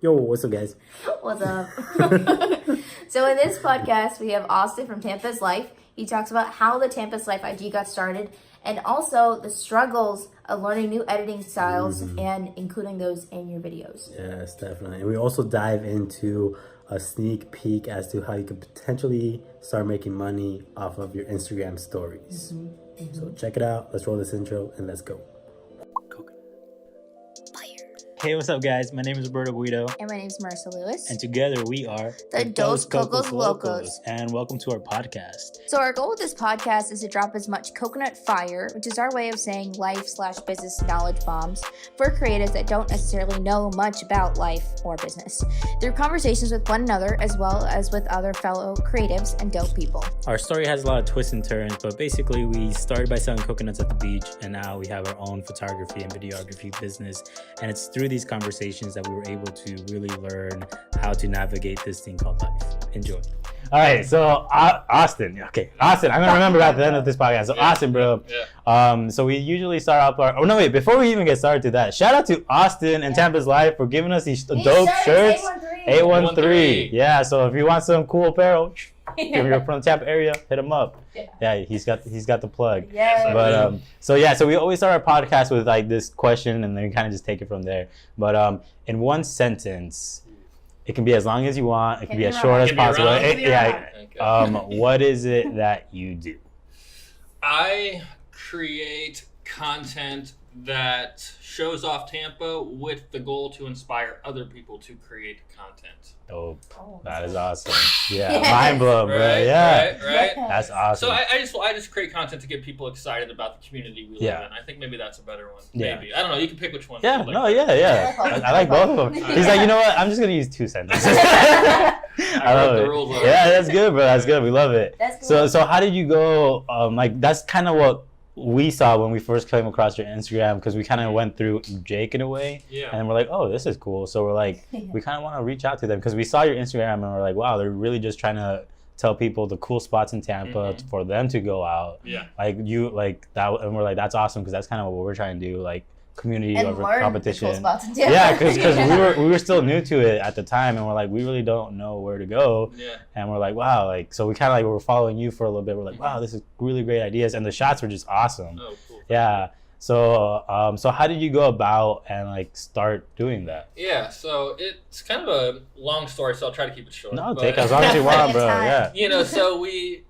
Yo, what's up, guys? What's up? So in this podcast, we have Austin from Tampa's Life. He talks about how the Tampa's Life IG got started and also the struggles of learning new editing styles and including those in your videos. Yes, definitely. And we also dive into a sneak peek as to how you could potentially start making money off of your Instagram stories. So check it out. Let's roll this intro and let's go. Hey, what's up, guys? My name is Roberto Guido. And my name is Marissa Lewis. And together we are the Dos Cocos Locos. And welcome to our podcast. So our goal with this podcast is to drop as much coconut fire, which is our way of saying life/business knowledge bombs, for creatives that don't necessarily know much about life or business, through conversations with one another as well as with other fellow creatives and dope people. Our story has a lot of twists and turns, but basically we started by selling coconuts at the beach, and now we have our own photography and videography business. And it's through these conversations that we were able to really learn how to navigate this thing called life. Enjoy. All right, so Austin. Okay, Austin. I'm gonna remember at the end of this podcast. So Austin, bro. Yeah. So we usually start off our. Oh no, wait. Before we even get started to that, shout out to Austin and Tampa's Life for giving us these dope shirts. 813. Yeah. So if you want some cool apparel, if you're from the Tampa area, hit him up. Yeah, he's got the plug. Yeah. But so we always start our podcast with like this question, and then we kind of just take it from there. But in one sentence. It can be as long as you want. It can be as short as possible. What is it that you do? I create content that shows off Tampa with the goal to inspire other people to create content. Oh, that is awesome. Yeah, mind blown, bro. Yeah, right. That's awesome. So I just create content to get people excited about the community we live in. I think maybe that's a better one. Yeah. Maybe. I don't know. You can pick which one. Yeah, I like both of them. He's like, you know what? I'm just going to use 2 sentences. I love it. Rules Yeah, that's good, bro. That's good. We love it. That's cool. So how did you go, that's kind of what we saw when we first came across your Instagram, because we kind of went through Jake in a way, and we're like, oh, this is cool. So we're like, we kind of want to reach out to them because we saw your Instagram and we're like, wow, they're really just trying to tell people the cool spots in Tampa for them to go out. Yeah. Like you like that, and we're like, that's awesome because that's kind of what we're trying to do, like community and over learn competition. The cool spots in Tampa. Yeah, because we were still new to it at the time, and we're like, we really don't know where to go. Yeah. And we're like, wow, like so we kind of like were following you for a little bit. We're like, wow, this is really great ideas, and the shots were just awesome. Oh, cool. Yeah. So so how did you go about and like start doing that? Yeah, so it's kind of a long story, so I'll try to keep it short. No, take as long as you want, bro. Time. Yeah. So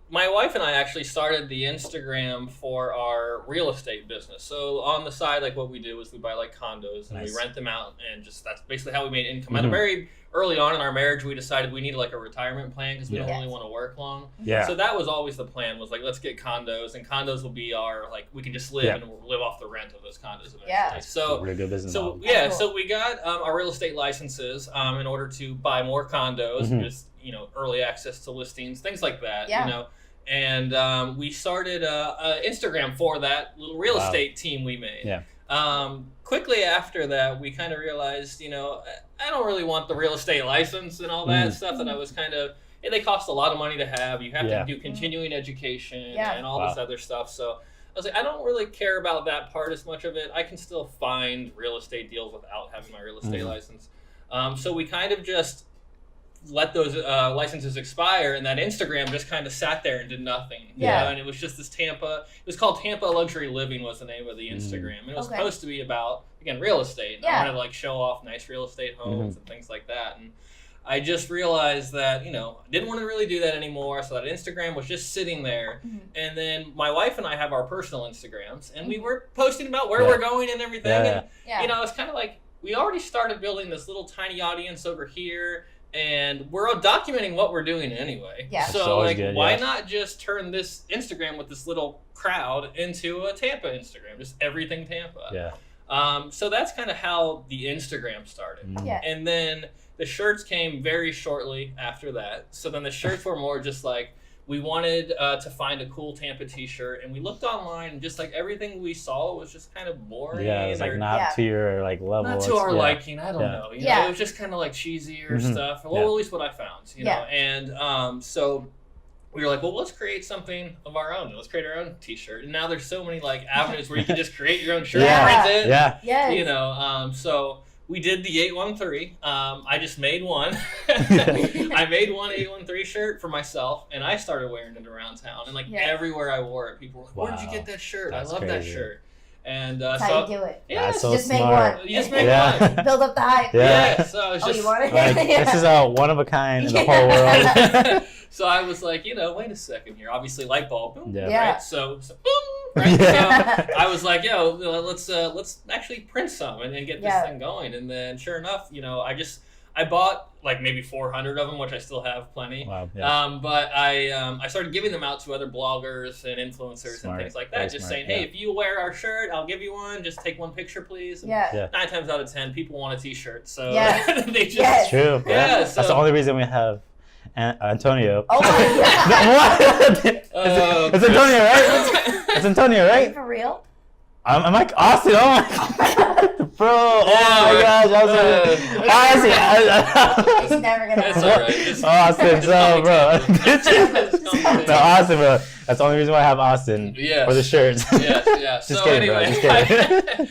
my wife and I actually started the Instagram for our real estate business. So on the side, like what we do is we buy like condos and we rent them out, and just that's basically how we made income. At a very early on in our marriage, we decided we needed like a retirement plan because we don't really want to work long. Yeah. So that was always the plan, was like, let's get condos, and condos will be our, like, we can just live and we'll live off the rent of those condos eventually. Yeah. So really good business model. So we got our real estate licenses in order to buy more condos, just, early access to listings, things like that, And we started Instagram for that little real estate team we made. Yeah. Quickly after that, we kind of realized, I don't really want the real estate license and all that stuff that I was kind of, they cost a lot of money to have. You have to do continuing education and all this other stuff. So I was like, I don't really care about that part as much of it. I can still find real estate deals without having my real estate license. So we kind of just let those licenses expire, and that Instagram just kind of sat there and did nothing. And it was just this Tampa, it was called Tampa Luxury Living was the name of the Instagram. And it was supposed to be about, again, real estate. And I wanted to like show off nice real estate homes and things like that. And I just realized that, I didn't want to really do that anymore. So that Instagram was just sitting there. And then my wife and I have our personal Instagrams, and we were posting about where we're going and everything. And, it's kind of like, we already started building this little tiny audience over here, and we're documenting what we're doing anyway. Yeah. So like, why not just turn this Instagram with this little crowd into a Tampa Instagram, just everything Tampa. Yeah. So that's kind of how the Instagram started. Yeah. And then the shirts came very shortly after that. So then the shirts were more just like, we wanted to find a cool Tampa t-shirt, and we looked online, and just like everything we saw was just kind of boring. Yeah, it was like not to your like level. Not to our liking. I don't know. You know, it was just kind of like cheesier stuff. Well, at least what I found. You know, and so we were like, well, let's create something of our own. Let's create our own t-shirt. And now there's so many like avenues where you can just create your own shirt and print it. Yeah. You know, so we did the 813. I just made one. I made one 813 shirt for myself, and I started wearing it around town. And like everywhere I wore it, people were like, "Where did you get that shirt? That's I love crazy. that shirt." And That's so how you do it. Yeah, so just make smart. one. You just make one. Build up the hype. Yeah. So I was just you want it? Like, this is a one of a kind in the whole world. So I was like, wait a second here. Obviously, light bulb. Boom. Yeah. Right. So boom. Right. So I was like, let's actually print some and get this thing going. And then, sure enough, I bought like maybe 400 of them, which I still have plenty. Wow. Yeah. But I started giving them out to other bloggers and influencers and things like that. Just saying, hey, if you wear our shirt, I'll give you one. Just take one picture, please. And 9 times out of 10, people want a T-shirt. So they just. It's true. Yeah. So, that's the only reason we have Antonio. Oh my God. What? It's Antonio, right? It's Antonio, right? For real? I'm like Austin. Oh my God, bro! Oh my gosh, Austin. It's never gonna That's happen. all right. Austin, so bro. No, Austin, bro. That's the only reason why I have Austin for the shirts. Yes. Just So kidding, bro. anyway, Just kidding.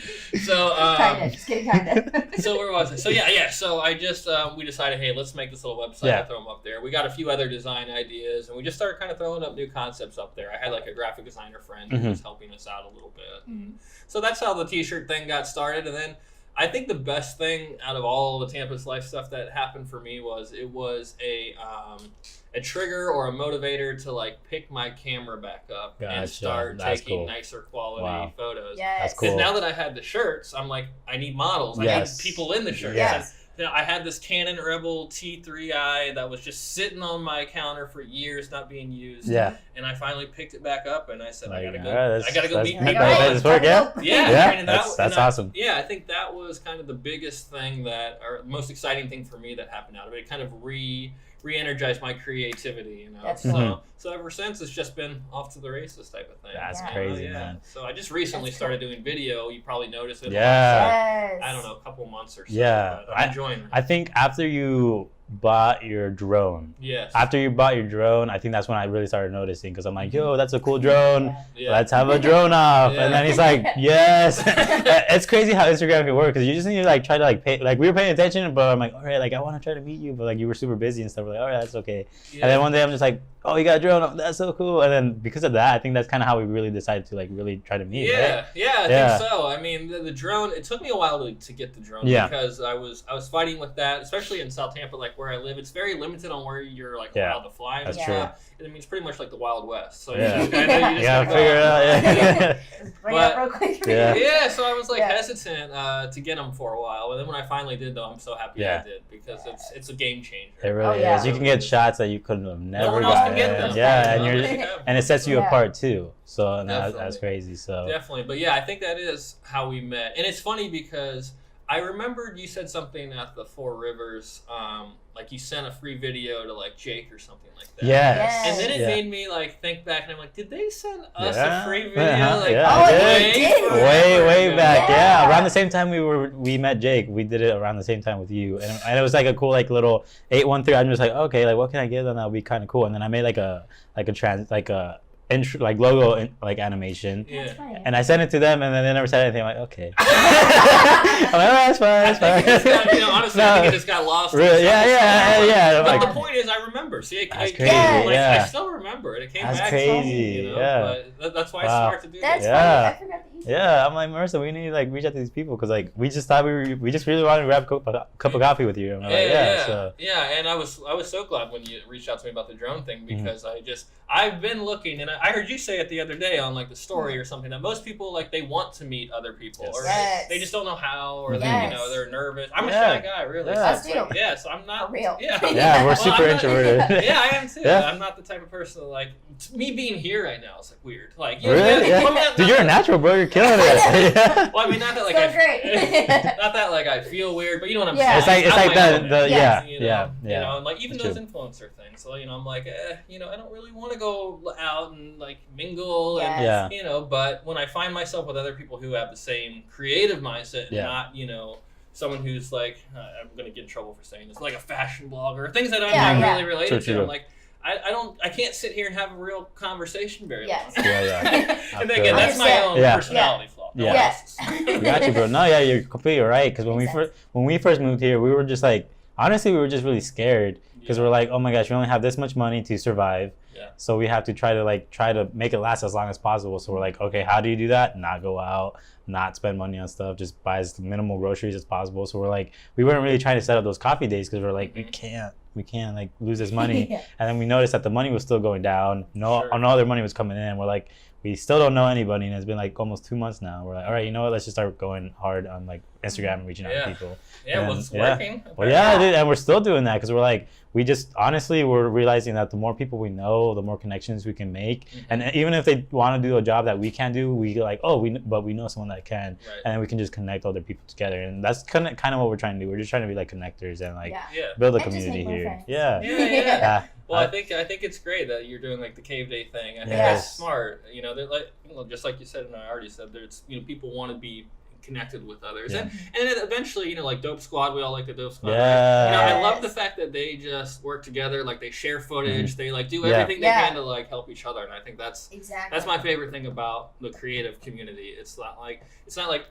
Just kidding, kinda. So where was I? So so I just we decided, hey, let's make this little website. I throw them up there. We got a few other design ideas, and we just started kind of throwing up new concepts up there. I had like a graphic designer friend who was helping us out a little bit. So that's how the T-shirt thing got started, and then I think the best thing out of all the Tampa's Life stuff that happened for me was it was a trigger or a motivator to like pick my camera back up and start taking nicer quality photos. That's cool. Because now that I had the shirts, I'm like, I need models. I need people in the shirts. Yes. I had this Canon Rebel T3i that was just sitting on my counter for years, not being used. Yeah. And I finally picked it back up, and I said, I gotta go. Right, I gotta go meet people. That's work, that's awesome. Yeah, I think that was kind of the biggest thing or the most exciting thing for me that happened out of it. It kind of re-energized my creativity, That's so ever since it's just been off to the races type of thing. That's crazy, man. So I just recently started doing video. You probably noticed it. Yes. I don't know, a couple months or so. Yeah, but I'm enjoying it. I think after you bought your drone. Yes. After you bought your drone, I think that's when I really started noticing, because I'm like, yo, that's a cool drone. Yeah. Let's have a drone off. And then he's like, yes. It's crazy how Instagram can work, because you just need to like try to like pay. Like we were paying attention, but I'm like, all right, like I want to try to meet you, but like you were super busy and stuff. We're like, all right, that's okay. Yeah. And then one day I'm just like, oh, you got a drone. Oh, that's so cool. And then because of that, I think that's kind of how we really decided to like really try to meet. Yeah, right? yeah, I think so. I mean, the drone. It took me a while to get the drone because I was fighting with that, especially in South Tampa, like where I live. It's very limited on where you're like allowed to fly and stuff. I mean, it's pretty much like the Wild West. So you just gotta figure it out. Bring it up real quick. Yeah, so I was like hesitant to get them for a while, and then when I finally did, though, I'm so happy I did, because it's a game changer. It really is. You can get shots that you couldn't have never no one else can get them. Yeah, and it sets you apart too. So that's crazy. So definitely, but yeah, I think that is how we met, and it's funny because I remembered you said something at the Four Rivers, like you sent a free video to like Jake or something like that. Yes. And then it made me like think back, and I'm like, did they send us a free video? Way back. Yeah, around the same time we met Jake, we did it around the same time with you, and it was like a cool like little 813. I'm just like, okay, like what can I give them that'll be kind of cool, and then I made like a intro, like logo like animation, and I sent it to them, and then they never said anything. I'm like, okay. I'm like, all right, it's fine. Honestly, I think it just got lost. Really? Yeah. But the point is, I remember. See, that's crazy. I still remember it. It came that's back crazy. to me, But that's why it's smart to do that's this. Funny. I forgot that you said that. I'm like, Marissa, we need to like reach out to these people, because like we just thought we just really wanted to grab a cup of coffee with you. And and I was so glad when you reached out to me about the drone thing, because I've been looking, and I heard you say it the other day on like the story or something, that most people like they want to meet other people, or they just don't know how, or they're nervous. I'm a shy guy, really. So I'm not for real. We're super introverted. I am too. I'm not the type of person that, like, me being here right now is like weird. Like, dude, you're a natural, bro. You're killing it. Well, I mean, not that like not that like I feel weird, but you know what I'm It's saying. like that. You know, and like even those influencer things. So I'm like, I don't really want to go out and like mingle and but when I find myself with other people who have the same creative mindset, and not someone who's like, I'm gonna get in trouble for saying this, like a fashion blogger, things that I'm not really related to. I'm like, I can't sit here and have a real conversation very long. And again, that's my own personality flaw. Yeah. Yes. I got you, bro. No, yeah, you're completely right. Because when we first moved here, we were just like, honestly, we were just really scared because we're like, oh my gosh, we only have this much money to survive. Yeah. So we have to try to make it last as long as possible. So we're like, okay, how do you do that? Not go out, not spend money on stuff, just buy as minimal groceries as possible. So we're like, we weren't really trying to set up those coffee days because we're like, we can't like lose this money. Yeah. And then we noticed that the money was still going down. No other money was coming in. We're like, we still don't know anybody, and it's been like almost 2 months now. We're like, all right, you know what? Let's just start going hard on like Instagram and reaching out to people. Yeah, well, it's working. Well, yeah, dude, and we're still doing that because we're like, we just honestly we're realizing that the more people we know, the more connections we can make, and even if they want to do a job that we can't do, we like, but we know someone that can, and then we can just connect other people together, and that's kind of what we're trying to do. We're just trying to be like connectors and like build a community here. Yeah. Well, I think it's great that you're doing like the cave day thing. I think that's smart. You know, they're like, just like you said, and I already said, there's people want to be connected with others, and then eventually, like Dope Squad, we all like the Dope Squad. I love the fact that they just work together, like they share footage, they like do everything they can to like help each other, and I think that's my favorite thing about the creative community. It's not like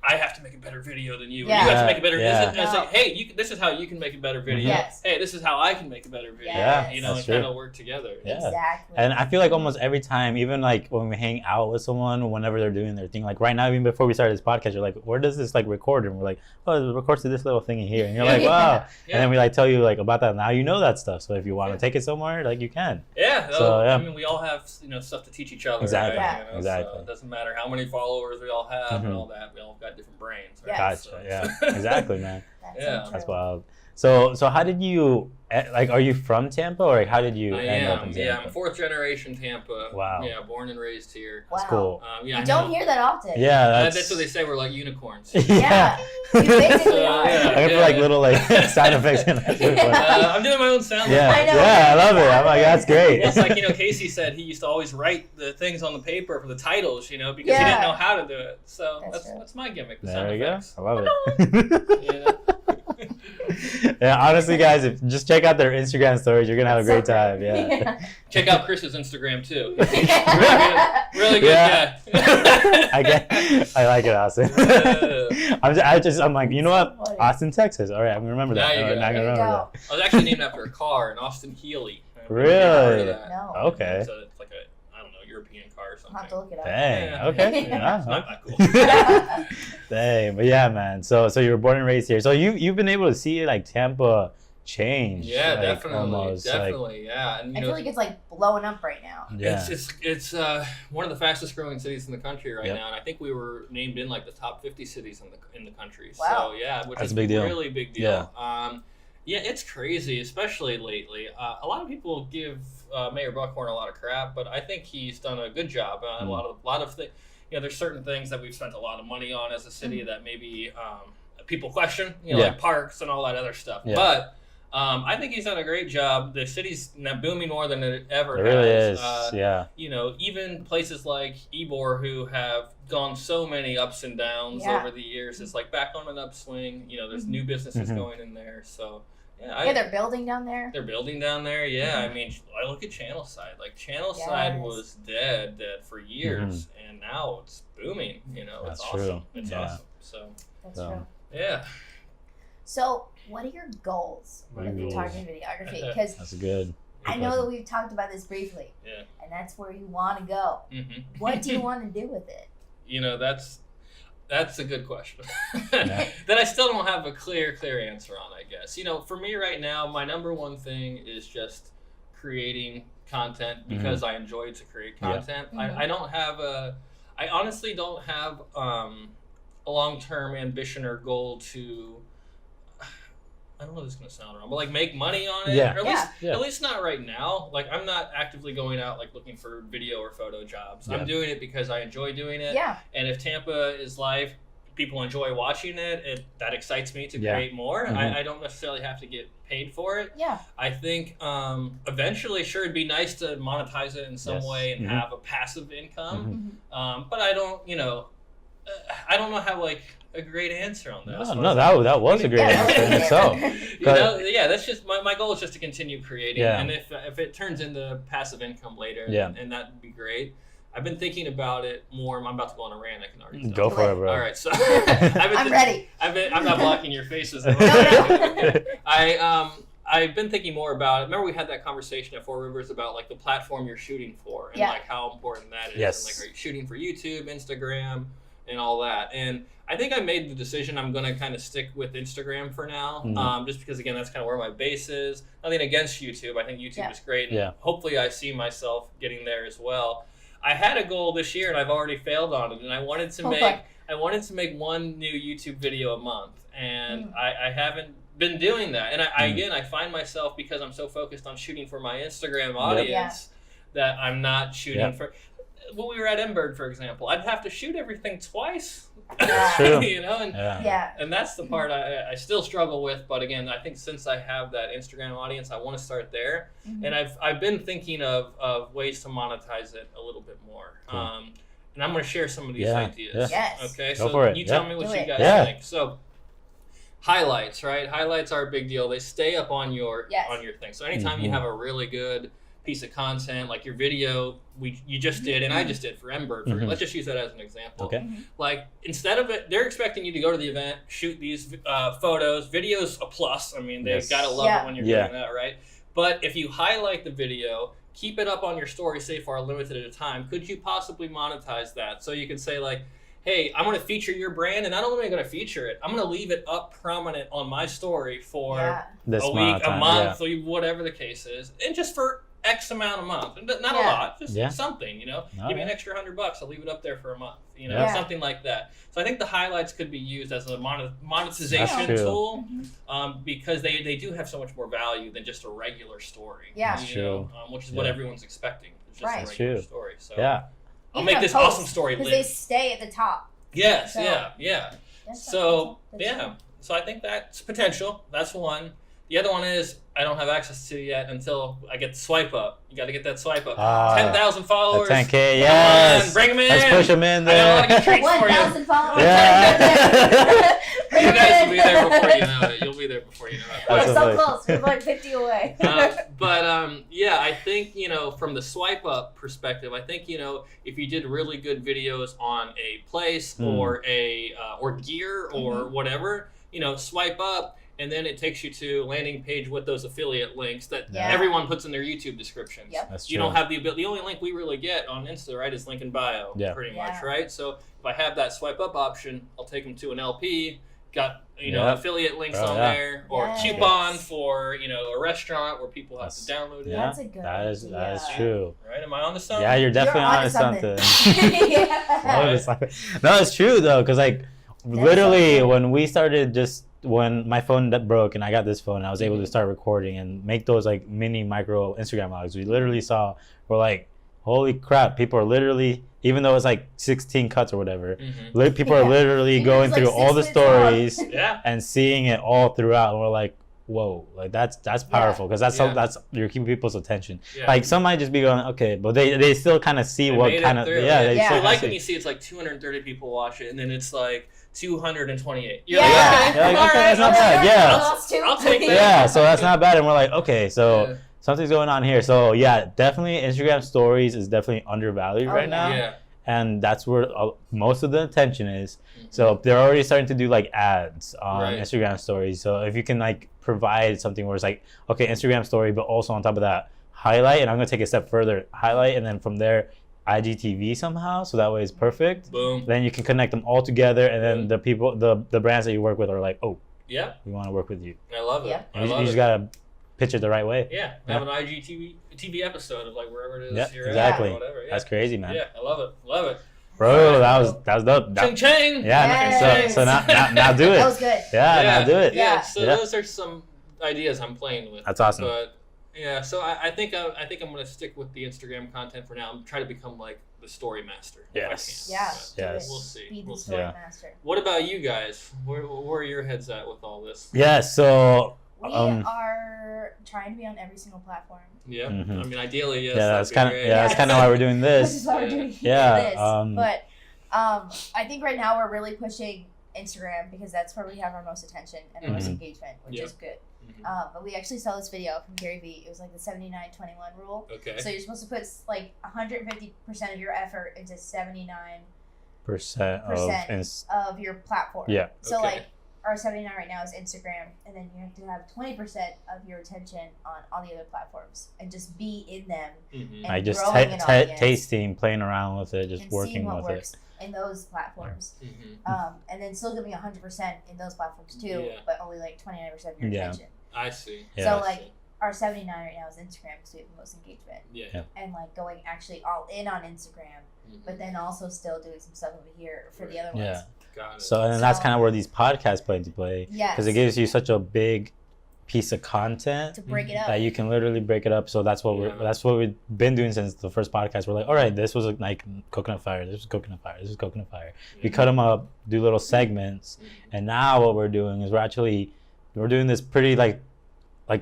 I have to make a better video than you. You have to make a better. It's like, hey, this is how you can make a better video. Hey, this is how I can make a better video. And kind of work together. Exactly. And I feel like almost every time, even like when we hang out with someone, whenever they're doing their thing, like right now, even before we started this podcast, you're like, where does this like record? And we're like, oh, it records to this little thingy here, and you're like, wow. And then we like tell you like about that. Now you know that stuff. So if you want to take it somewhere, like you can. I mean, we all have stuff to teach each other. Exactly. Right? Exactly. So it doesn't matter how many followers we all have and all that. We all got different brains. Right? Gotcha. Exactly, man. That's wild. So how did you are you from Tampa, or how did you end up in Tampa? Yeah, I'm 4th generation Tampa. Wow. Yeah, born and raised here. Wow. That's cool. You don't hear that often. Yeah, that's what they say. We're like unicorns. Yeah. You basically are. I'm gonna put like little like sound effects in I'm doing my own sound. I know. I love it. I'm like, that's great. It's like Casey said he used to always wite the things on the paper for the titles, because he didn't know how to do it. So that's my gimmick. The sound effects. I love it. Honestly, guys, just check out their Instagram stories. You're gonna have a great time. Check out Chris's Instagram too. Really good guy. I like it, Austin. I'm like, you know what? Austin, Texas. All right, I'm gonna remember that. I was actually named after a car, an Austin Healey. Really? No. Okay. So it's like a European car or something. I'll have to look it up. Dang. Okay. It's not that cool. Dang, but yeah, man. So you were born and raised here. So you've been able to see like Tampa change. Yeah, like, definitely, almost, definitely, yeah. And I feel like it's like blowing up right now. Yeah. It's one of the fastest growing cities in the country right now, and I think we were named in like the top 50 cities in the country. Wow. So yeah, which That's is a big deal. Really big deal. Yeah, it's crazy, especially lately. A lot of people give Mayor Buckhorn a lot of crap, but I think he's done a good job. A lot of things. There's certain things that we've spent a lot of money on as a city that maybe people question, like parks and all that other stuff. Yeah. But I think he's done a great job. The city's now booming more than it ever has. It really is. Even places like Ybor, who have gone so many ups and downs over the years, it's like back on an upswing. There's new businesses going in there. So they're building down there. They're building down there. Yeah, I mean, I look at Channelside. Like Channelside was dead for years, and now it's booming. That's it's true. Awesome. It's awesome. So that's true. Yeah. So, what are your goals with photography and videography? Because that's good. I know that we've talked about this briefly. Yeah. And that's where you want to go. Mm-hmm. What do you want to do with it? That's a good question that I still don't have a clear answer on, I guess. For me right now, my number one thing is just creating content because I enjoy to create content. I honestly don't have a long-term ambition or goal to, I don't know if this is going to sound wrong, but like make money on it. Yeah. Or at least not right now. Like I'm not actively going out like looking for video or photo jobs. I'm doing it because I enjoy doing it. Yeah. And if Tampa is live, people enjoy watching it, that excites me to create more. I don't necessarily have to get paid for it. Yeah. I think eventually, sure, it'd be nice to monetize it in some way and have a passive income. But I don't, I don't know how like a great answer on that. No, that was a great answer in itself. That's just my goal is just to continue creating, and if it turns into passive income later, and that'd be great. I've been thinking about it more. I'm about to go on a rant. I can already tell. Go for it, bro. All right, so I'm ready. I'm not blocking your faces. I've been thinking more about it. Remember we had that conversation at Four Rivers about like the platform you're shooting for and like how important that is. Yes. And, like, are you shooting for YouTube, Instagram, and all that? And I think I made the decision I'm going to kind of stick with Instagram for now, just because, again, that's kind of where my base is. Nothing against YouTube. I think YouTube is great. And hopefully I see myself getting there as well. I had a goal this year and I've already failed on it, and I wanted to make one new YouTube video a month, and I haven't been doing that. And I find myself, because I'm so focused on shooting for my Instagram audience, that I'm not shooting for. When we were at Mbird, for example, I'd have to shoot everything twice. You know, and that's the part I still struggle with. But again, I think since I have that Instagram audience, I want to start there. And I've been thinking of ways to monetize it a little bit more. And I'm going to share some of these ideas. Okay, so you tell me what you guys think. So highlights, right? Highlights are a big deal. They stay up on your thing. So anytime you have a really good piece of content, like your video you just did and I just did for Mbird, let's just use that as an example. Like, instead of it, they're expecting you to go to the event, shoot these photos. Video's a plus. I mean, they've got to love it when you're doing that, right? But if you highlight the video, keep it up on your story, say for a limited at a time, could you possibly monetize that? So you can say, like, hey, I'm going to feature your brand, and not only am I going to feature it, I'm going to leave it up prominent on my story for a week, a month, or whatever the case is, and just for X amount a month. Not a lot, just something, you know. Give me an extra $100, I'll leave it up there for a month, you know, something like that. So I think the highlights could be used as a monetization tool, because they do have so much more value than just a regular story. Which is what everyone's expecting. It's just a regular story. So I'll make this awesome story live. Because they stay at the top. Yes, So I think that's potential. That's one. The other one is I don't have access to yet until I get the swipe up. You got to get that swipe up. 10,000 followers. 10K, yes. Bring them in. Let's push them in there. I got a lot of treats for you. 1,000 followers. You guys will be there before you know it. You'll be there before you know it. We're so close. We're like 50 away. I think, you know, from the swipe up perspective, I think, you know, if you did really good videos on a place or or gear or whatever, you know, swipe up. And then it takes you to a landing page with those affiliate links that everyone puts in their YouTube descriptions. That's true. You don't have the ability. The only link we really get on Insta, right, is link in bio, pretty much, right? So if I have that swipe up option, I'll take them to an LP, got, you know, affiliate links on there, or a coupon for, you know, a restaurant where people have to download it. That's a good That is true. Right? Am I on to something? Yeah, you're definitely on to something. No, it's true though, because like literally when we started when my phone broke and I got this phone, I was able to start recording and make those like mini micro Instagram logs. We literally we're like, holy crap, people are literally, even though it's like 16 cuts or whatever, people are literally going through all the stories and seeing it all throughout. And we're like, whoa, like that's powerful, because that's you're keeping people's attention. Like some might just be going, okay, but they still kind of see what kind of I like when you see it's like 230 people watch it and then it's like 228. You're like, okay, that's not bad. I'll take that. Yeah, so that's not bad. And we're like, okay, so something's going on here. So yeah, definitely Instagram stories is definitely undervalued right now. Yeah. And that's where most of the attention is. So they're already starting to do like ads on Instagram stories. So if you can like provide something where it's like, okay, Instagram story, but also on top of that, highlight, and I'm gonna take a step further, highlight, and then from there, IGTV somehow, so that way it's perfect. Boom. Then you can connect them all together, and then the people, the brands that you work with are like, oh, we want to work with you. I love it. You just gotta pitch it the right way. Have an IGTV episode of like wherever it is. Exactly. Or whatever. That's crazy, man. I love it. Bro, that was dope. Ching ching. So now do it. That was good. Now do it. So those are some ideas I'm playing with. That's awesome. But so I think I'm gonna stick with the Instagram content for now. I'm trying to become like the story master. Yes. We'll see. Be the story master. What about you guys? Where are your heads at with all this? So we are trying to be on every single platform. Yeah. I mean, ideally, yes. Yeah, that's kind of why we're doing this. This is why we're doing this. But I think right now we're really pushing Instagram because that's where we have our most attention and our most engagement, which is good. But we actually saw this video from Gary Vee. It was like the 79-21 rule. Okay. So you're supposed to put like 150% of your effort into 79% of your platform. Yeah. So like our 79 right now is Instagram, and then you have to have 20% of your attention on all the other platforms and just be in them. And like just tasting, playing around with it, just and working seeing what with works it. in those platforms. And then still giving 100% in those platforms too, but only like 29% of your attention. I see. So like our 79 right now is Instagram because we have the most engagement. Yeah. And like going actually all in on Instagram, but then also still doing some stuff over here for the other ones. Yeah. Got it. So and then that's kind of where these podcasts play into play. Yes. Because it gives you such a big piece of content to break it up that you can literally break it up. So that's what we've been doing since the first podcast. We're like, all right, this was like coconut fire, this was coconut fire, this was coconut fire. We cut them up, do little segments, and now what we're doing is we're doing this pretty like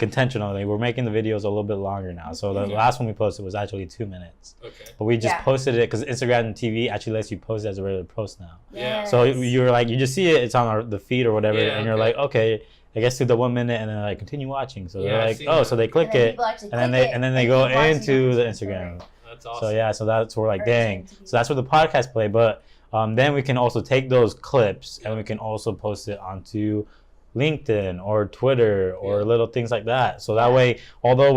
intentionally. We're making the videos a little bit longer now. So the last one we posted was actually 2 minutes. Okay. But we just posted it because Instagram and TV actually lets you post it as a regular post now. Yeah. So you're like, you just see it, it's on the feed or whatever, and you're like, okay, I guess do the 1 minute, and then like continue watching. So they're like, oh, so they click it, and then they go into the Instagram. That's awesome. So so that's where like, dang. So that's where the podcast play. But then we can also take those clips and we can also post it onto LinkedIn or Twitter or little things like that. So that way, although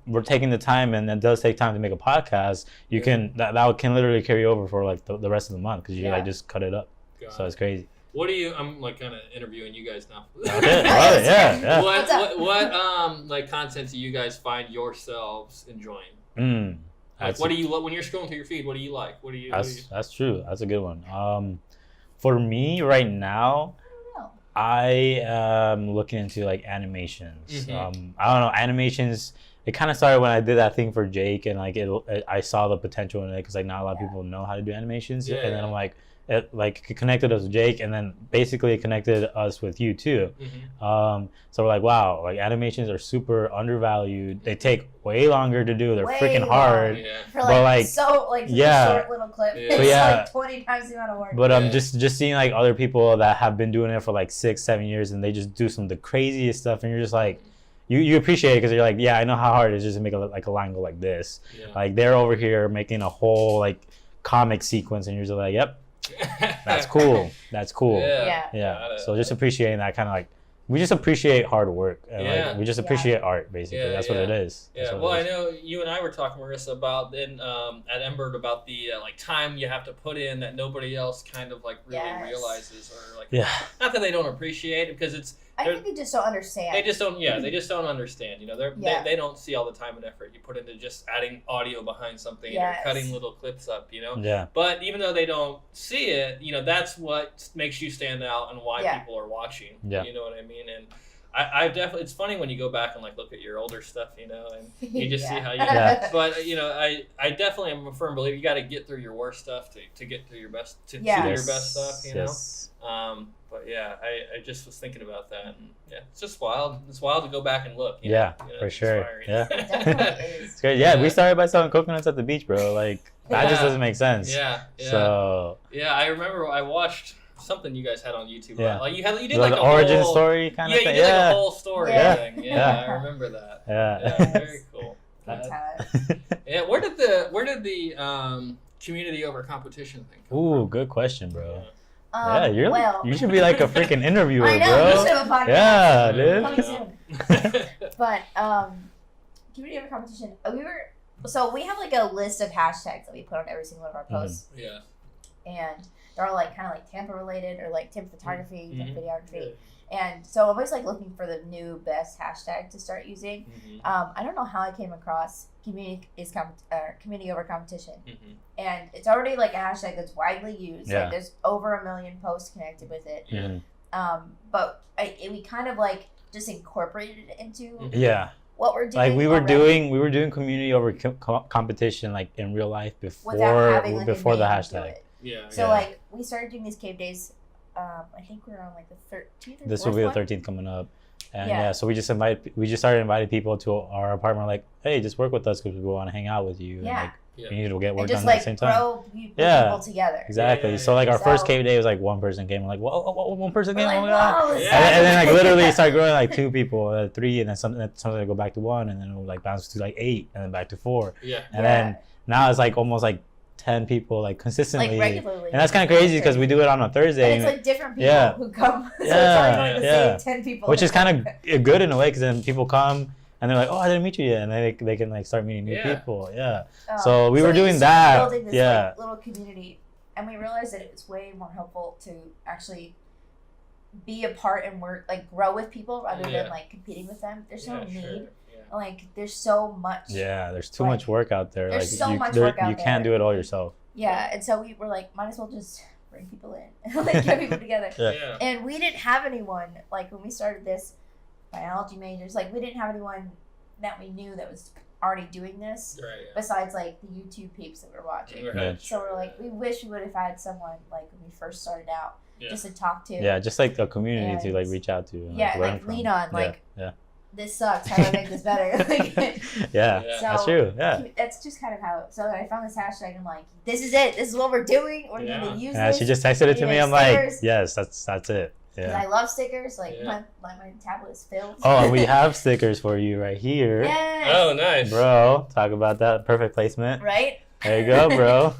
we're taking the time, and it does take time to make a podcast, you can that can literally carry over for like the rest of the month because you like just cut it up. So it's crazy. What do you? I'm like kind of interviewing you guys now. Okay, love it. Yeah. What like content do you guys find yourselves enjoying? Like, what do you when you're scrolling through your feed? What do you like? That's true. That's a good one. For me right now, I am looking into like animations. I don't know, animations. It kind of started when I did that thing for Jake, and like I saw the potential in it because like not a lot of people know how to do animations. And then I'm like, it connected us with Jake, and then basically it connected us with you too. So we're like, wow, like animations are super undervalued. They take way longer to do. They're freaking hard. For like, short little clip. It's like 20 times the amount of work. But just seeing like other people that have been doing it for like 6-7 years, and they just do some of the craziest stuff, and you're just like, you appreciate it because you're like, yeah, I know how hard it is just to make a line go like this. Like they're over here making a whole like comic sequence, and you're just like, yep. That's cool. Yeah. So just appreciating that kind of like, we just appreciate hard work. And like, we just appreciate art, basically. That's what it is. Well, I know you and I were talking, Marissa, about at Embert about the like time you have to put in that nobody else kind of like really realizes, or like not that they don't appreciate it, because it's. I think they just don't understand. They just don't. Yeah, they just don't understand. You know, they don't see all the time and effort you put into just adding audio behind something or cutting little clips up. You know. Yeah. But even though they don't see it, you know, that's what makes you stand out and why people are watching. Yeah. You know what I mean? And I've definitely. It's funny when you go back and like look at your older stuff, you know, and you just see how you. But you know, I definitely am a firm believer you got to get through your worst stuff to get through your best to do your best stuff. You know. But yeah, I just was thinking about that, and it's just wild. It's wild to go back and look. You know, for sure. Yeah, it definitely is. It's great. Yeah, we started by selling coconuts at the beach, bro. Like that just doesn't make sense. Yeah. So I remember I watched something you guys had on YouTube. Yeah. Like you did like an a origin whole, story kind of thing. You did like a whole story thing. Yeah. I remember that. Yeah. Very cool. Where did the community over competition thing come from? Good question, bro. Yeah. You should be like a freaking interviewer, I know, bro. you should have a podcast. Yeah, dude. Coming soon. But community over competition. We have like a list of hashtags that we put on every single one of our posts. Yeah. And they're all like kind of like Tampa related, or like Tampa photography, Tampa videography. And so I'm always like looking for the new best hashtag to start using. I don't know how I came across community over competition, and it's already like a hashtag that's widely used. Like there's over 1 million posts connected with it. But we kind of like just incorporated it into what we're doing. Like we were doing community over competition like in real life before the hashtag. So like we started doing these cave days. I think we're on like the 13th. This will be the 13th coming up, and so we just started inviting people to our apartment. Like, hey, just work with us because we want to hang out with you. Yeah, and, we need to get work just done at the same time. Grow people together. Exactly. So like our first cave day was like one person came. We're like, whoa, one person came. Like, oh my god! And then like literally started growing like 2 people, 3, and then something go back to 1, and then it would like bounce to like 8, and then back to 4. And then now it's like almost like 10 people like consistently, like regularly. And that's kind of crazy because we do it on a Thursday. And it's like different people who come. So it's only the same 10 people. Which is kind of good in a way because then people come. And they're like, oh, I didn't meet you yet, and they can like start meeting new people. So we were doing that. Building this like, little community, and we realized that it's way more helpful to actually be a part and work, like grow with people rather than like competing with them. There's no need. Like there's so much. Yeah, there's too much work out there. There's like, so much work out there. You can't do it all yourself. Yeah, and so we were like, might as well just bring people in, like get people together. And we didn't have anyone like when we started this. Biology majors, like we didn't have anyone that we knew that was already doing this besides like the YouTube peeps that we're watching. So we're like, we wish we would have had someone like when we first started out just to talk to. Yeah, just like a community to like reach out to. And, like lean on. Like this sucks. How do I make this better? Like, so that's true. Yeah, that's just kind of how. So I found this hashtag. I'm like, this is it. This is what we're doing. We're going to use this. She just texted it to me. I'm like, yes, that's it. Yeah. I love stickers. Like my tablet is filled. Oh, and we have stickers for you right here. Yes. Oh, nice. Bro, talk about that. Perfect placement. Right? There you go, bro.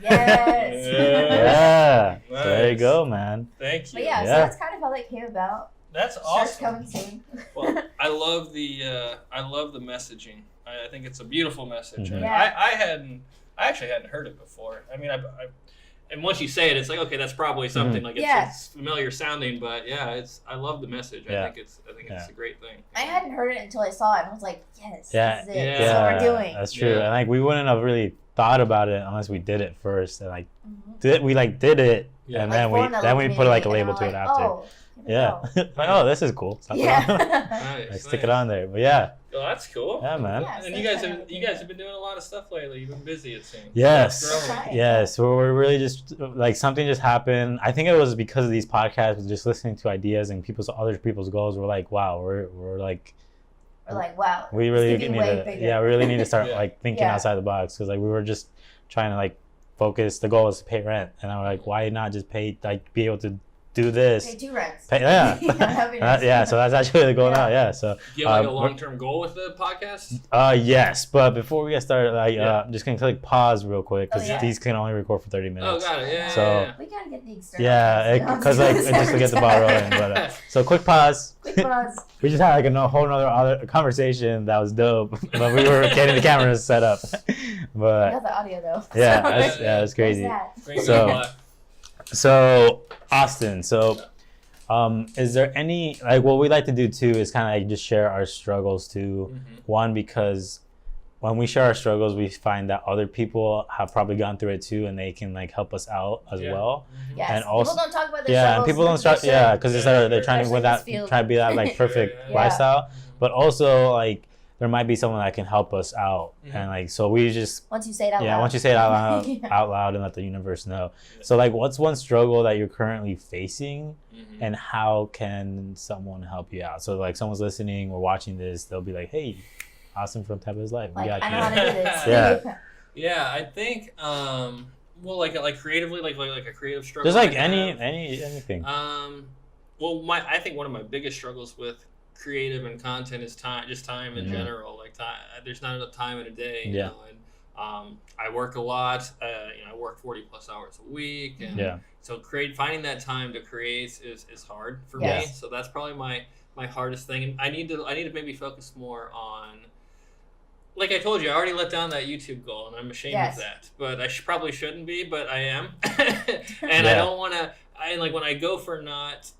Yes. Nice. So there you go, man. Thank you. But so that's kind of how that came about. That's awesome. Shirts coming soon. Well, I love the messaging. I think it's a beautiful message. Mm-hmm. I actually hadn't heard it before. I mean, and once you say it, it's like, okay, that's probably something like it's familiar sounding, but I love the message. I think it's a great thing. I hadn't heard it until I saw it, and I was like, yes, this is it. That's what we're doing. That's true. And like we wouldn't have really thought about it unless we did it first, and like did it, and like then we put like a label to it after. Oh, like this is cool. Nice, stick it on there, but Oh, that's cool. Yeah, man. And you guys have been doing a lot of stuff lately. You've been busy, it seems. Yes. So we're really just like something just happened. I think it was because of these podcasts, just listening to ideas and other people's goals. We're like, wow, we're like, wow. We really need to, we really need to start like thinking outside the box because like we were just trying to like focus. The goal is to pay rent, and I'm like, why not just pay be able to do this? Pay 2 rents. So that's actually the goal now. So do you have like a long-term goal with the podcast? Yes, but before we get started, I'm just gonna click pause real quick because these can only record for 30 minutes. Oh, got it. So we gotta get the external. Because like just to get the ball rolling. But so quick pause. We just had like a whole other conversation that was dope, but we were getting the cameras set up. But we got the audio though. That's crazy. So Austin, is there any like what we like to do too is kind of like just share our struggles too. One, because when we share our struggles, we find that other people have probably gone through it too, and they can like help us out as well. Yes. And also, people don't talk about their struggles. And people don't start. Because they're trying to be that like perfect lifestyle, but also like there might be someone that can help us out, and like so we just once you say it out loud. Once you say it out loud and let the universe know. So like, what's one struggle that you're currently facing, and how can someone help you out? So like, someone's listening or watching this, they'll be like, "Hey, Austin from Type of His Life, we got you." I know how to do this. Yeah, I think well, like creatively, like a creative struggle. Just like anything. Well, I think one of my biggest struggles with creative and content is time in general. Like time, there's not enough time in a day, you know, and I work a lot. I work 40+ hours a week, and so finding that time to create is hard for me. So that's probably my hardest thing, and I need to maybe focus more on. Like I told you, I already let down that YouTube goal, and I'm ashamed of that. But I probably shouldn't be, but I am, and I don't want to. Like when I go for not.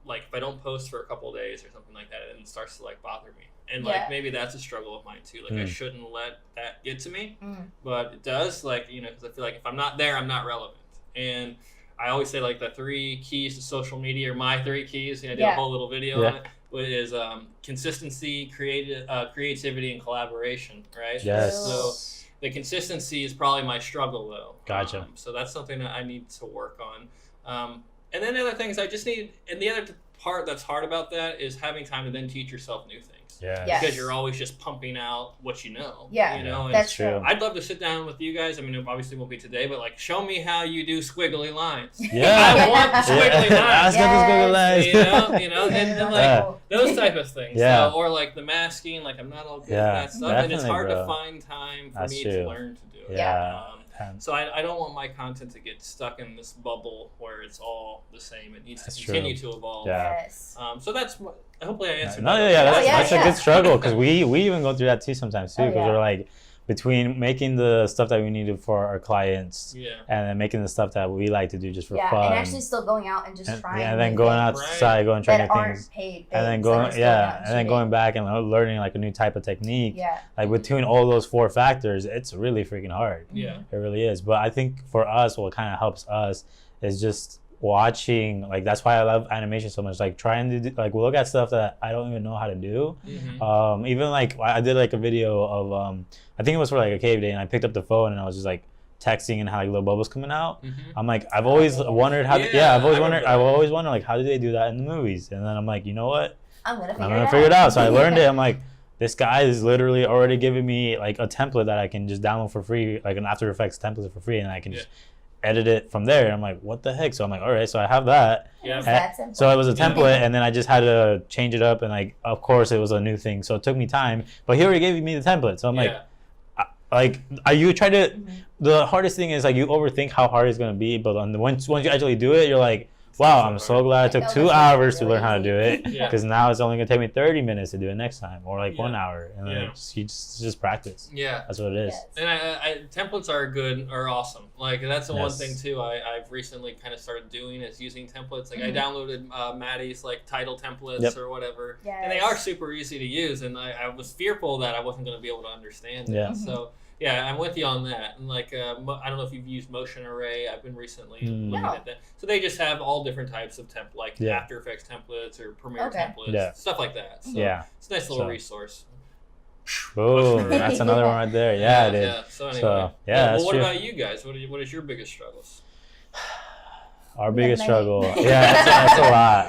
Like if I don't post for a couple of days or something like that, it starts to like bother me, and like maybe that's a struggle of mine too. Like I shouldn't let that get to me, but it does. Like because I feel like if I'm not there, I'm not relevant. And I always say like the 3 keys to social media, or my 3 keys. I did a whole little video on it. Is consistency, creativity, and collaboration. Right. Yes. So the consistency is probably my struggle though. Gotcha. So that's something that I need to work on. And then other things I just need, and the other part that's hard about that is having time to then teach yourself new things. Yeah. Yes. Because you're always just pumping out what you know. Yeah, you know, and that's true. I'd love to sit down with you guys. I mean, it obviously won't be today, but like, show me how you do squiggly lines. Yeah. I want the squiggly lines. Ask them the squiggly lines. And like those type of things. Yeah. So, or like the masking, like I'm not all good at that stuff, and it's hard to find time for me to learn to do it. Yeah. So I don't want my content to get stuck in this bubble where it's all the same. It needs to continue to evolve. Yeah. Yes. So that's what, hopefully I answered. That's a good struggle, because we even go through that too sometimes too, because we're like, between making the stuff that we needed for our clients, and then making the stuff that we like to do just for fun, and actually still going out and just trying, and then going outside, going and trying new things, paid and then going back and learning like a new type of technique. Like between all those 4 factors, it's really freaking hard. Yeah, it really is. But I think for us, what kind of helps us is just watching, like, that's why I love animation so much, like trying to do, like, we'll look at stuff that I don't even know how to do. Even like I did like a video of I think it was for like a cave day, and I picked up the phone and I was just like texting and how like little bubbles coming out. I'm like, I've always wondered how I've always wondered like, how do they do that in the movies? And then I'm like, you know what, I'm gonna figure it out. So I learned it. I'm like, this guy is literally already giving me like a template that I can just download for free, like an After Effects template for free, and I can just edit it from there. And I'm like, what the heck? So I'm like, all right, so I have that. So it was a template, and then I just had to change it up, and like, of course it was a new thing, so it took me time, but he already gave me the template. So I'm like, you try to, the hardest thing is like, you overthink how hard it's going to be, but once you actually do it, you're like, wow, I'm so glad I took 2 hours to learn how to do it, because now it's only going to take me 30 minutes to do it next time, or like 1 hour, and then you just practice. That's what it is. And I templates are awesome. Like, that's the one thing too I've recently kind of started doing, is using templates. Like I downloaded Maddie's like title templates or whatever, and they are super easy to use, and I was fearful that I wasn't going to be able to understand it. So yeah, I'm with you on that. And like, I don't know if you've used Motion Array. I've been recently looking at that. So they just have all different types of like After Effects templates or Premiere templates, stuff like that. So it's a nice little resource. Boom, that's another one right there. Yeah, it is. Yeah. So anyway, well, what about you guys? What is your biggest struggles? Our biggest struggle, it's a lot.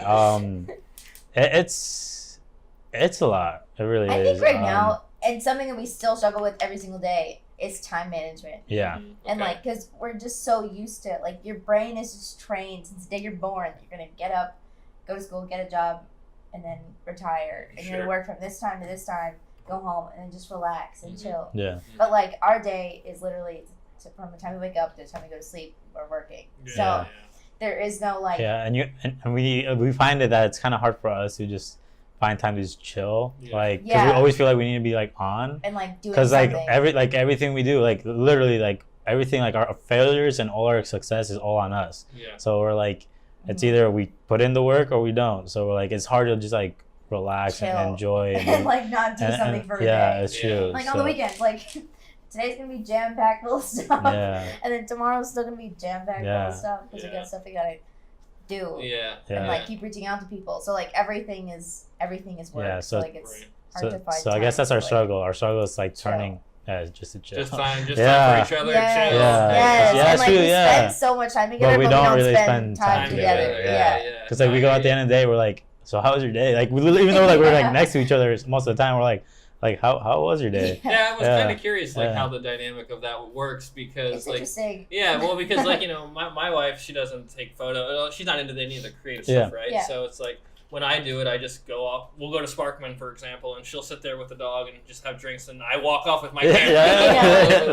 It's a lot. It really is. I think right now, and something that we still struggle with every single day, is time management. And like, because we're just so used to it. Like, your brain is just trained since the day you're born. You're gonna get up, go to school, get a job, and then retire. And you're gonna work from this time to this time, go home, and then just relax and chill. But like, our day is literally from the time we wake up to the time we go to sleep, we're working. So there is no like. And we find it that it's kind of hard for us to just find time to just chill, like, because we always feel like we need to be like on and like doing because something. like everything we do, like literally like everything, like our failures and all our success is all on us. So we're like, it's either we put in the work or we don't. So we're like, it's hard to just like relax and enjoy and like not do something for a day. Yeah, it's true. Like on the weekends, like today's gonna be jam packed full of stuff, and then tomorrow's still gonna be jam packed full of stuff because we got stuff we gotta do. And like keep reaching out to people. So like everything is work. So like it's hard to find. So I guess that's our struggle. Our struggle is like turning just to chill. Just time for each other. Chill. And like we spend so much time together, but we don't really spend time together. Because like we go at the end of the day, we're like, so how was your day? Like even though like we're like next to each other most of the time, we're like how was your day? I was kind of curious like how the dynamic of that works, because it's like interesting. Because like, you know, my wife, she doesn't take photos. She's not into any of the creative stuff, right? So it's like, when I do it, I just go off. We'll go to Sparkman, for example, and she'll sit there with the dog and just have drinks, and I walk off with my camera.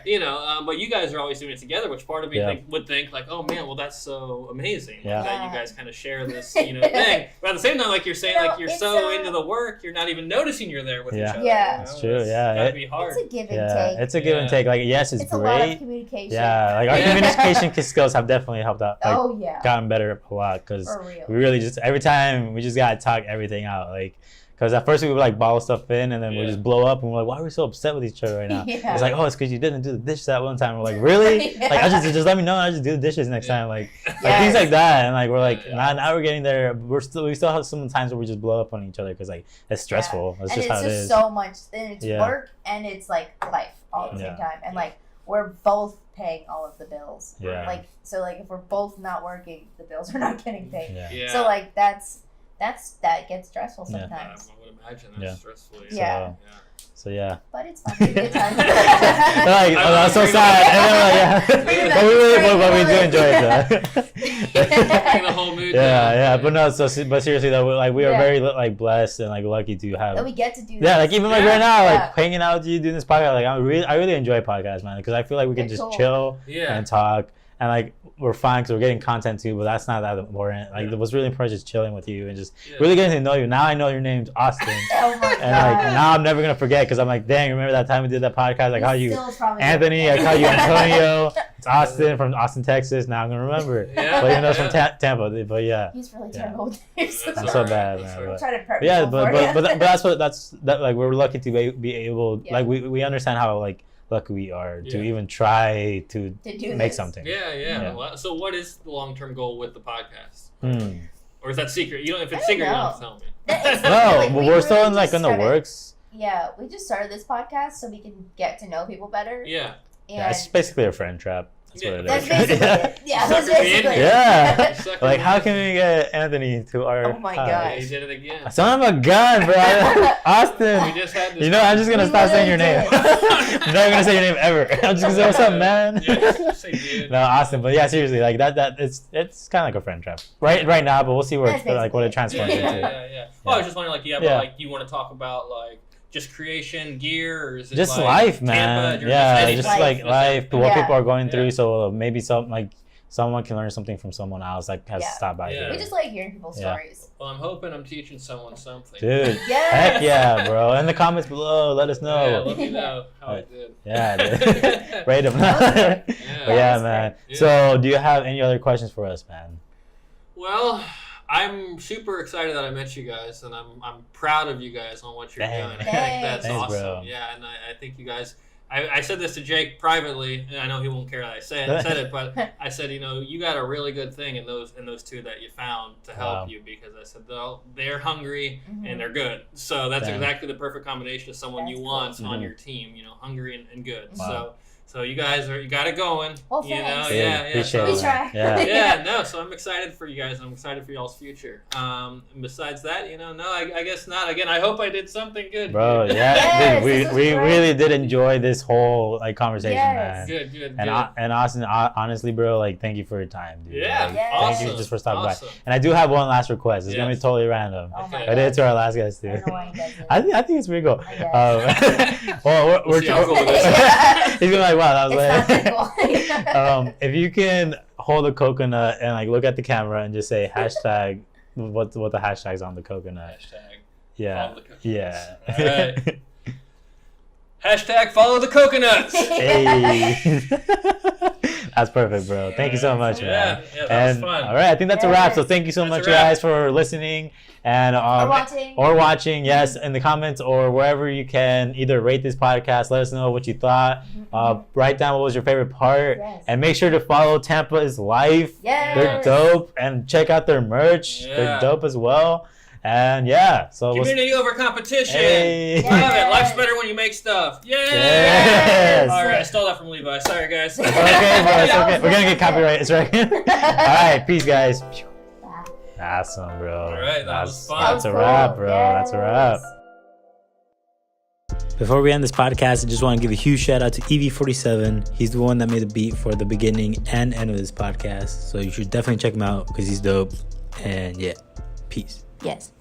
You know, but you guys are always doing it together, which part of me would think like, oh man, well that's so amazing that you guys kind of share this, you know, thing. But at the same time, like you're saying, like you're so into the work, you're not even noticing you're there with each other. It's true. It's gotta be hard. It's a give and take. It's a give and take. Like, yes, it's great. A lot of communication. Like our communication skills have definitely helped out. Like, gotten better a lot, because we really just every time we just gotta talk everything out, like, because at first we would like bottle stuff in, and then we just blow up, and we're like, why are we so upset with each other right now? It's like, oh, it's because you didn't do the dishes that one time. We're like, really? Like, I just let me know, and I just do the dishes next time, like things like that. And like we're like, now we're getting there. We still have some times where we just blow up on each other because like it's stressful. That's just how it is. So much. And it's work and it's like life all at the same time, and like we're both paying all of the bills. Yeah. Like, so like if we're both not working, the bills are not getting paid. Yeah. So like that gets stressful sometimes. I would imagine that's stressful. Yeah. So yeah. But it's fun. It's a good time. Like, oh, that's so sad. And then but we do enjoy it though. The whole mood. Yeah. But no, but seriously though, like we are very like blessed and like lucky to have. And we get to do this. Yeah, like even like right now, like hanging out with you doing this podcast, like I really enjoy podcasts, man, because I feel like we can just chill and talk, and like we're fine because we're getting content too, but that's not that important. Like what's really important is just chilling with you and just really getting to know you. Now I know your name's Austin, oh my and like now I'm never gonna forget because I'm like, dang, remember that time we did that podcast? Like how you, Anthony, I call you Antonio. It's Austin from Austin, Texas. Now I'm gonna remember. But even though it's from Tampa, but yeah. He's really terrible with names. I'm so bad, man. I'm trying to prep but that's like we're lucky to be able like we understand how like lucky we are to even try to make something. Yeah. Well, so what is the long-term goal with the podcast? Or is that secret? You know, if it's secret, you don't have to tell me. No, but we're still in like in the works. Yeah, we just started this podcast so we can get to know people better. Yeah. It's basically a friend trap. That's what it is. That's basically it. Yeah, that's basically it. Yeah. Like, how can we get Anthony to our Oh my gosh. He did it again. Son of a gun, bro. Austin. We just had this. You know, I'm just going to stop saying your name. I'm never going to say your name ever. I'm just going to say, what's up, man? Yeah, just say dude. No, Austin. But yeah, seriously, like that it's kind of like a friend trap. Right now, but we'll see where what it transforms into. Yeah. Well, I was just wondering, like, like, you want to talk about, like, just creation, gear, or is it just like life, man? Tampa, just like life, what people are going through. So maybe someone can learn something from someone else that has to stop by here. We just like hearing people's stories. Well, I'm hoping I'm teaching someone something. Dude, heck yeah, bro. In the comments below, let us know. Yeah, let me know how I did. Yeah, dude. Rate them. Man. Yeah. So, do you have any other questions for us, man? Well, I'm super excited that I met you guys, and I'm proud of you guys on what you're doing. I think that's awesome. Bro. Yeah, and I think you guys. I said this to Jake privately, and I know he won't care that I said it, but I said, you got a really good thing in those two that you found to help you, because I said they're hungry and they're good. So that's exactly the perfect combination of someone you want on your team. Hungry and good. Wow. So you guys you got it going. Well, thanks. Appreciate it. We try. No. So I'm excited for you guys, and I'm excited for y'all's future. And besides that, I guess not. Again, I hope I did something good. Bro, dude, we really did enjoy this whole conversation, man. Good. And Austin, honestly, bro, thank you for your time, dude. Yeah, awesome. Thank you just for stopping by. And I do have one last request. It's gonna be totally random. Oh my I did it to our last guest, dude. I think it's pretty cool. Well, we're he's gonna be like, wow, that was like. If you can hold a coconut and look at the camera and just say hashtag what the hashtag's on the coconut. Follow the coconuts. Yeah. All right. Hashtag follow the coconuts. Hey. That's perfect, bro. Thank you so much, man. Yeah, that was fun. All right, I think that's a wrap. So thank you so much, guys, for listening and or watching. Yes, in the comments or wherever you can, either rate this podcast, let us know what you thought. Write down what was your favorite part, and make sure to follow Tampa is Life. They're dope, and check out their merch. They're dope as well. And so community over competition. Hey. Love it. Life's better when you make stuff. Yes. All right, I stole that from Levi. Sorry, guys. It's okay, bro. It's okay. We're gonna get copyright. It's right. All right, peace, guys. Awesome, bro. All right, that was fun. That's a wrap, bro. That's a wrap. Before we end this podcast, I just want to give a huge shout out to EV47. He's the one that made the beat for the beginning and end of this podcast. So you should definitely check him out because he's dope. And peace. Yes.